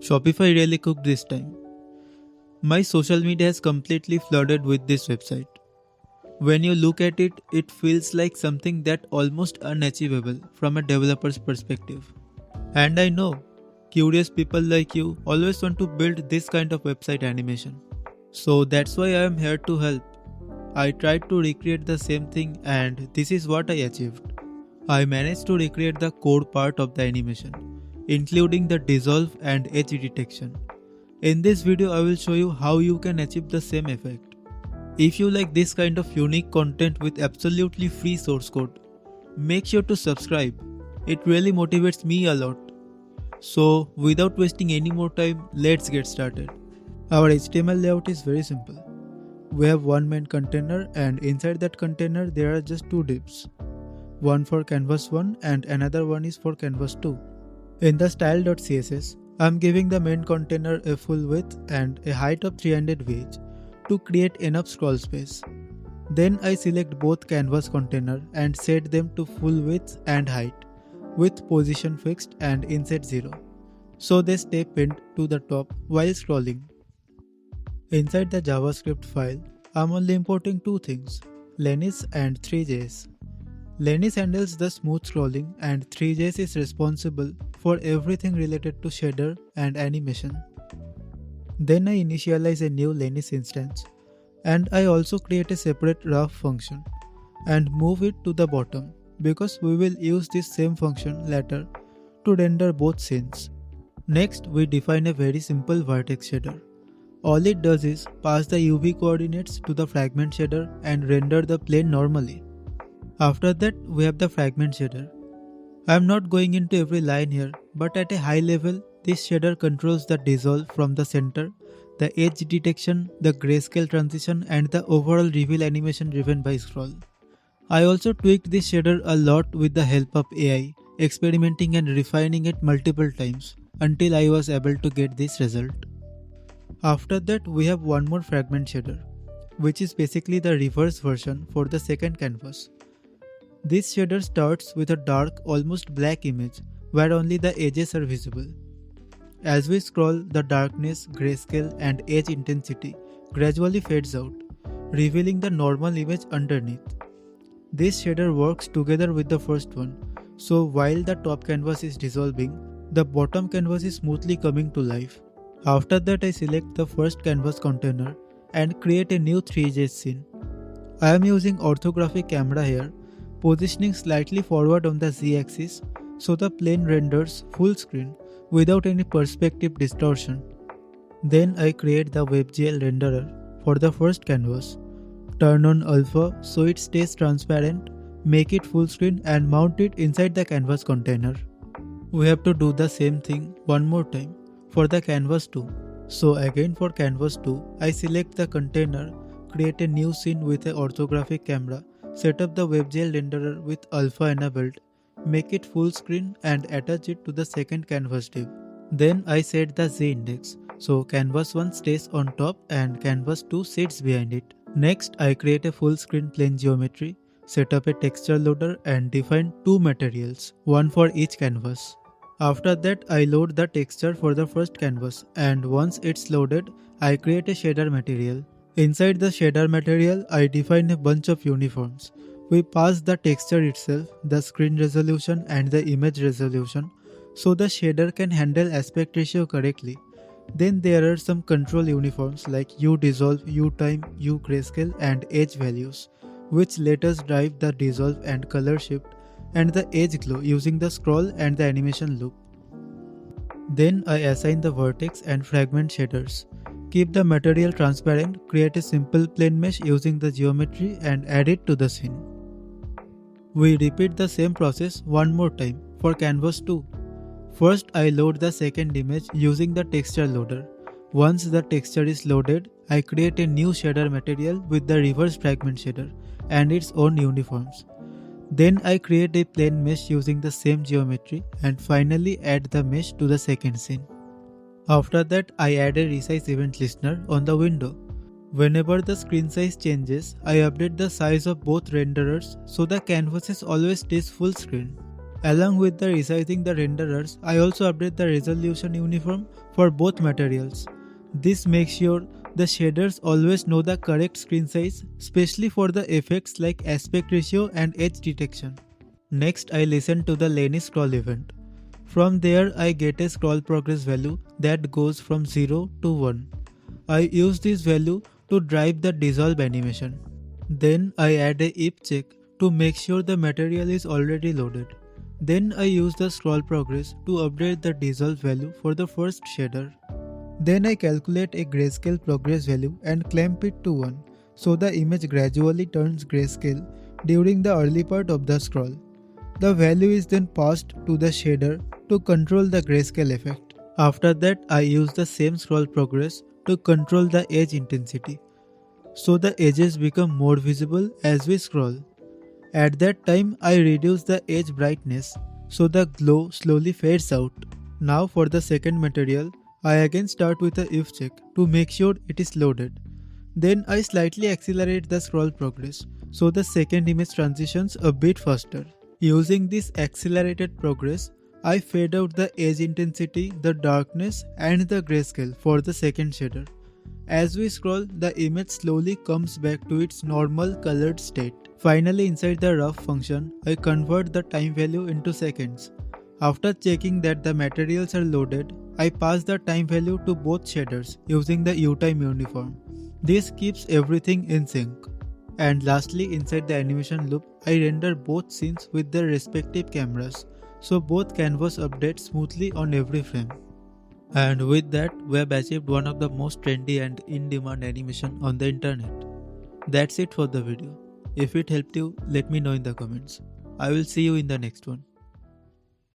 Shopify really cooked this time. My social media has completely flooded with this website. When you look at it, it feels like something that almost unachievable from a developer's perspective. And I know, curious people like you always want to build this kind of website animation. So that's why I am here to help. I tried to recreate the same thing and this is what I achieved. I managed to recreate the core part of the animation, including the dissolve and edge detection. In this video, I will show you how you can achieve the same effect. If you like this kind of unique content with absolutely free source code, make sure to subscribe. It really motivates me a lot. So without wasting any more time, let's get started. Our HTML layout is very simple. We have one main container and inside that container there are just two divs. One for canvas 1 and another one is for canvas 2. In the style.css, I am giving the main container a full width and a height of 300 vh to create enough scroll space. Then I select both canvas container and set them to full width and height with position fixed and inset 0. So they stay pinned to the top while scrolling. Inside the JavaScript file, I am only importing two things, Lenis and Three.js. Lenis handles the smooth scrolling and Three.js is responsible for everything related to shader and animation. Then I initialize a new Lenis instance and I also create a separate rough function and move it to the bottom because we will use this same function later to render both scenes. Next, we define a very simple vertex shader. All it does is pass the UV coordinates to the fragment shader and render the plane normally. After that, we have the fragment shader. I am not going into every line here, but at a high level, this shader controls the dissolve from the center, the edge detection, the grayscale transition and the overall reveal animation driven by scroll. I also tweaked this shader a lot with the help of AI, experimenting and refining it multiple times until I was able to get this result. After that, we have one more fragment shader, which is basically the reverse version for the second canvas. This shader starts with a dark, almost black image where only the edges are visible. As we scroll, the darkness, grayscale and edge intensity gradually fades out, revealing the normal image underneath. This shader works together with the first one, so while the top canvas is dissolving, the bottom canvas is smoothly coming to life. After that, I select the first canvas container and create a new Three.js scene. I am using orthographic camera here, positioning slightly forward on the z-axis so the plane renders full screen without any perspective distortion. Then I create the WebGL renderer for the first canvas. Turn on alpha so it stays transparent, make it full screen and mount it inside the canvas container. We have to do the same thing one more time for the canvas 2. So again for canvas 2, I select the container, create a new scene with an orthographic camera, set up the WebGL renderer with alpha enabled, make it full screen and attach it to the second canvas div. Then I set the Z index, so canvas 1 stays on top and canvas 2 sits behind it. Next, I create a full screen plane geometry, set up a texture loader and define two materials, one for each canvas. After that, I load the texture for the first canvas and once it's loaded, I create a shader material. Inside the shader material, I define a bunch of uniforms. We pass the texture itself, the screen resolution and the image resolution so the shader can handle aspect ratio correctly. Then there are some control uniforms like UDissolve, UTime, UGrayscale and edge values, which let us drive the dissolve and color shift and the edge glow using the scroll and the animation loop. Then I assign the vertex and fragment shaders. Keep the material transparent, create a simple plane mesh using the geometry and add it to the scene. We repeat the same process one more time for canvas 2. First, I load the second image using the texture loader. Once the texture is loaded, I create a new shader material with the reverse fragment shader and its own uniforms. Then I create a plane mesh using the same geometry and finally add the mesh to the second scene. After that, I add a resize event listener on the window. Whenever the screen size changes, I update the size of both renderers so the canvas always stays full screen. Along with the resizing the renderers, I also update the resolution uniform for both materials. This makes sure the shaders always know the correct screen size, especially for the effects like aspect ratio and edge detection. Next, I listen to the Lenis scroll event. From there, I get a scroll progress value that goes from 0 to 1. I use this value to drive the dissolve animation. Then I add a if check to make sure the material is already loaded. Then I use the scroll progress to update the dissolve value for the first shader. Then I calculate a grayscale progress value and clamp it to 1, so the image gradually turns grayscale during the early part of the scroll. The value is then passed to the shader to control the grayscale effect. After that, I use the same scroll progress to control the edge intensity, so the edges become more visible as we scroll. At that time, I reduce the edge brightness, so the glow slowly fades out. Now for the second material, I again start with a if check to make sure it is loaded. Then I slightly accelerate the scroll progress, so the second image transitions a bit faster. Using this accelerated progress, I fade out the edge intensity, the darkness and the grayscale for the second shader. As we scroll, the image slowly comes back to its normal colored state. Finally, inside the rough function, I convert the time value into seconds. After checking that the materials are loaded, I pass the time value to both shaders using the uTime uniform. This keeps everything in sync. And lastly, inside the animation loop, I render both scenes with their respective cameras, so both canvas update smoothly on every frame. And with that, we have achieved one of the most trendy and in-demand animation on the internet. That's it for the video. If it helped you, let me know in the comments. I will see you in the next one.